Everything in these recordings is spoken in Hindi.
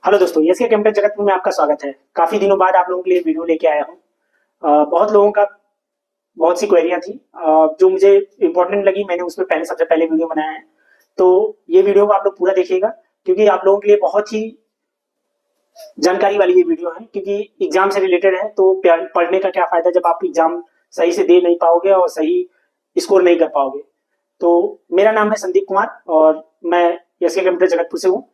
हेलो दोस्तों, यस के कंप्यूटर जगत में आपका स्वागत है। काफी दिनों बाद आप लोगों के लिए वीडियो लेके आया हूँ। बहुत लोगों का बहुत सी क्वेरियां थी जो मुझे इंपॉर्टेंट लगी। मैंने उस पर पहले सबसे पहले वीडियो बनाया है। तो ये वीडियो को आप लोग पूरा देखिएगा क्योंकि आप लोगों के लिए बहुत ही जानकारी वाली ये वीडियो है, क्योंकि एग्जाम से रिलेटेड है। तो पढ़ने का क्या फायदा जब आप एग्जाम सही से दे नहीं पाओगे और सही स्कोर नहीं कर पाओगे। तो मेरा नाम है संदीप कुमार और मैं यस के कंप्यूटर जगतपुर से हूँ।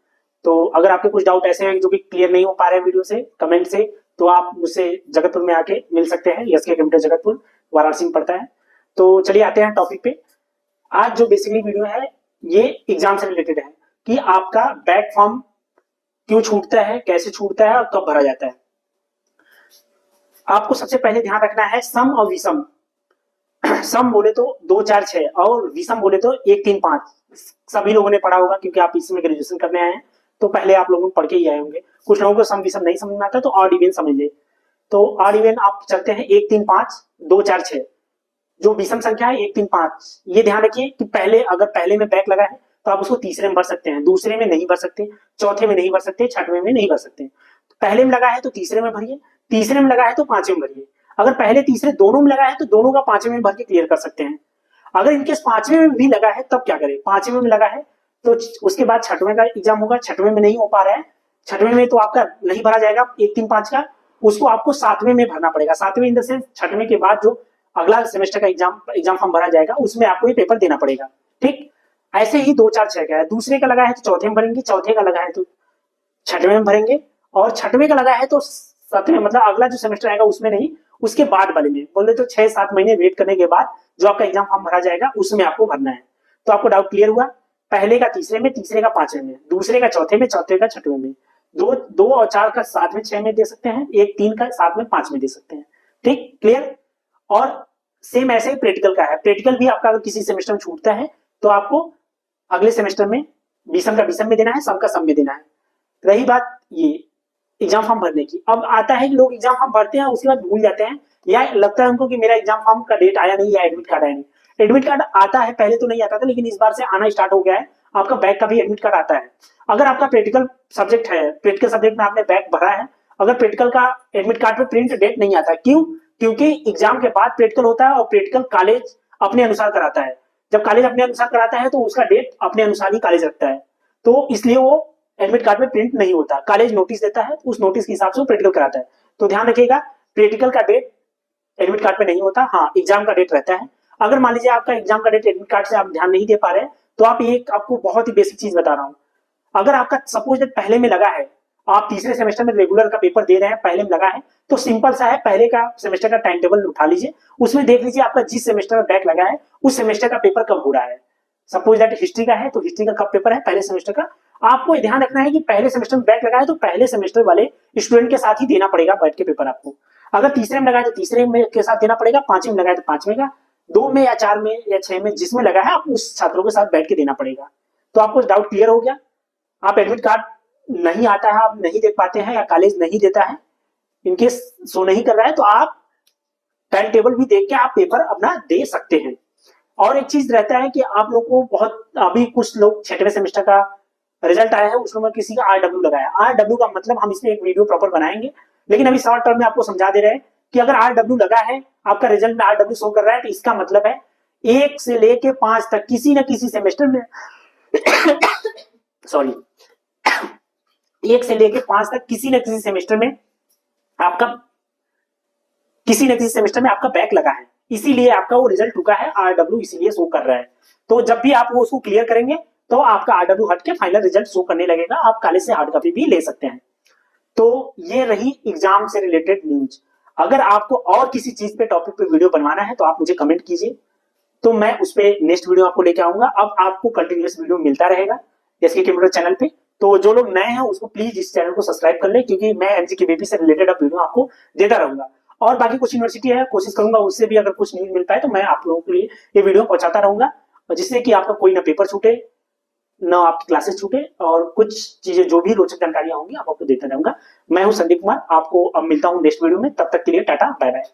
तो अगर आपके कुछ डाउट ऐसे हैं जो कि क्लियर नहीं हो पा रहे हैं वीडियो से, कमेंट से, तो आप मुझसे जगतपुर में आके मिल सकते हैं। यस के कंप्यूटर जगतपुर वाराणसी में पड़ता है। तो चलिए आते हैं टॉपिक पे। आज जो बेसिकली वीडियो है ये एग्जाम से रिलेटेड है कि आपका बैक फॉर्म क्यों छूटता है, कैसे छूटता है और कब भरा जाता है। आपको सबसे पहले ध्यान रखना है सम और विषम। सम बोले तो 2 4 6 और विषम बोले तो 1 3 5। सभी लोगों ने पढ़ा होगा क्योंकि आप इसमें ग्रेजुएशन करने आए हैं, तो पहले आप लोगों पढ़ के ही आए होंगे। कुछ लोगों को सम विषम नहीं समझ में आता तो ऑड इवन समझ ले। तो ऑड इवन आप चलते हैं 1 3 5 2 4 6। जो विषम संख्या है 1 3 5, ये ध्यान रखिए कि पहले अगर पहले में बैक लगा है तो आप उसको तीसरे में भर सकते हैं, दूसरे में नहीं भर सकते, चौथे में नहीं भर सकते, छठवें में नहीं भर सकते। पहले में लगा है तो तीसरे में भरिए, तीसरे में लगा है तो पांचवें में भरिए। अगर पहले तीसरे दोनों में लगा है तो दोनों का पांचवें में भर के क्लियर कर सकते हैं। अगर इनकेस पांचवें में भी लगा है तब क्या करें। पांचवें में लगा है तो उसके बाद छठवें का एग्जाम होगा। छठवें में नहीं हो पा रहा है, छठवें में तो आपका नहीं भरा जाएगा 1 3 5 का, उसको आपको सातवें में भरना पड़ेगा। सातवें इन द सेंस छठवें के बाद जो अगला सेमेस्टर का एग्जाम फॉर्म भरा जाएगा उसमें आपको ये पेपर देना पड़ेगा। ठीक, ऐसे ही 2 4 6 का है। दूसरे का लगा है तो चौथे में भरेंगे, चौथे का लगा है तो छठवें में भरेंगे, और छठवें का लगा है तो सातवें, मतलब अगला जो सेमेस्टर आएगा उसमें नहीं, उसके बाद वाले में बोले तो 6 7 महीने वेट करने के बाद जो आपका एग्जाम फॉर्म भरा जाएगा उसमें आपको भरना है। तो आपको डाउट क्लियर हुआ। पहले का तीसरे में, तीसरे का पांचवें में, दूसरे का चौथे में, चौथे का छठवें में, दो और चार का सात में, छह में दे सकते हैं, एक तीन का सात में, पांच में दे सकते हैं। ठीक, क्लियर। और सेम ऐसे ही प्रैक्टिकल का है। प्रैक्टिकल भी आपका अगर किसी सेमेस्टर में छूटता है तो आपको अगले सेमेस्टर में विषम का विषम में देना है, सम का सम में देना है। रही बात ये एग्जाम फॉर्म भरने की, अब आता है कि लोग एग्जाम फॉर्म भरते हैं उसके बाद भूल जाते हैं, या लगता है उनको कि मेरा एग्जाम फॉर्म का डेट आया नहीं या एडमिट कार्ड आया नहीं। एडमिट कार्ड आता है, पहले तो नहीं आता था लेकिन इस बार से आना स्टार्ट हो गया है। आपका बैक का भी एडमिट कार्ड आता है। अगर आपका प्रैक्टिकल सब्जेक्ट है, प्रैक्टिकल सब्जेक्ट में आपने बैक भरा है, अगर प्रैक्टिकल का एडमिट कार्ड पे प्रिंट डेट नहीं आता, क्यों? क्योंकि एग्जाम के बाद प्रैक्टिकल होता है और प्रैक्टिकल कॉलेज अपने अनुसार कराता है। जब कॉलेज अपने अनुसार कराता है तो उसका डेट अपने अनुसार ही कॉलेज रखता है, तो इसलिए वो एडमिट कार्ड में प्रिंट नहीं होता। कॉलेज नोटिस देता है, उस नोटिस के हिसाब से वो प्रैक्टिकल कराता है। तो ध्यान रखिएगा, प्रैक्टिकल का डेट एडमिट कार्ड पे नहीं होता, हाँ एग्जाम का डेट रहता है। अगर मान लीजिए आपका एग्जाम का डेट एडमिट कार्ड से आप ध्यान नहीं दे पा रहे हैं, तो आप एक आपको बहुत ही बेसिक चीज बता रहा हूँ। अगर आपका सपोज डेट पहले में लगा है, आप तीसरे सेमेस्टर में रेगुलर का पेपर दे रहे हैं, पहले में लगा है, तो सिंपल सा है, पहले का सेमेस्टर का टाइम टेबल उठा लीजिए, उसमें देख लीजिए आपका जिस सेमेस्टर में बैक लगा है उस सेमेस्टर का पेपर कब हो रहा है। सपोज दैट हिस्ट्री का है तो हिस्ट्री का कब पेपर है, पहले सेमेस्टर का। आपको ध्यान रखना है कि पहले सेमेस्टर में बैक लगा है तो पहले सेमेस्टर वाले स्टूडेंट के साथ ही देना पड़ेगा बैठ के पेपर आपको। अगर तीसरे में लगा है तो तीसरे में के साथ देना पड़ेगा, पांचवें में लगा है तो पांचवें का, दो में या चार में या छह में जिसमें लगा है आप उस छात्रों के साथ बैठ के देना पड़ेगा। तो आपको डाउट क्लियर हो गया। आप एडमिट कार्ड नहीं आता है, आप नहीं देख पाते हैं या कॉलेज नहीं देता है, इनकेस शो नहीं कर रहा है, तो आप टाइम टेबल भी देख के आप पेपर अपना दे सकते हैं। और एक चीज रहता है कि आप लोग को बहुत, अभी कुछ लोग छठवें सेमेस्टर का रिजल्ट आया है उसमें किसी का आरडब्ल्यू लगाया। आरडब्ल्यू का मतलब हम इसमें एक वीडियो प्रॉपर बनाएंगे, लेकिन अभी शॉर्ट टर्म में आपको समझा दे रहे हैं कि अगर आरडब्ल्यू लगा है, आपका रिजल्ट में आरडब्ल्यू शो कर रहा है, तो इसका मतलब है 1 से लेके 5 तक किसी न किसी सेमेस्टर में सॉरी 1 से लेके 5 तक किसी न किसी सेमेस्टर में आपका बैक लगा है, इसीलिए आपका वो रिजल्ट रुका है, आरडब्ल्यू इसीलिए शो कर रहा है। तो जब भी आप वो उसको क्लियर करेंगे तो आपका आरडब्ल्यू हट के फाइनल रिजल्ट शो करने लगेगा, आप कॉलेज से हार्ड कॉपी भी ले सकते हैं। तो ये रही एग्जाम से रिलेटेड न्यूज। अगर आपको और किसी चीज पे टॉपिक पे वीडियो बनवाना है तो आप मुझे कमेंट कीजिए, तो मैं उस पे नेक्स्ट वीडियो आपको लेके आऊंगा। अब आपको कंटिन्यूअस वीडियो मिलता रहेगा एसके कंप्यूटर चैनल पे। तो जो लोग नए हैं उसको प्लीज इस चैनल को सब्सक्राइब कर ले, क्योंकि मैं एमजीकेवीपी से रिलेटेड अब वीडियो आपको देता रहूंगा। और बाकी कुछ यूनिवर्सिटी है, कोशिश करूंगा उससे भी अगर कुछ न्यूज मिल पाए तो मैं आप लोगों के लिए ये वीडियो पहुंचाता रहूंगा, जिससे कि आपका कोई ना पेपर छूटे ना आपकी क्लासेस छूटे, और कुछ चीजें जो भी रोचक जानकारियां होंगी आप आपको देता रहूंगा। मैं हूं संदीप कुमार, आपको अब मिलता हूं नेक्स्ट वीडियो में, तब तक के लिए टाटा बाय बाय।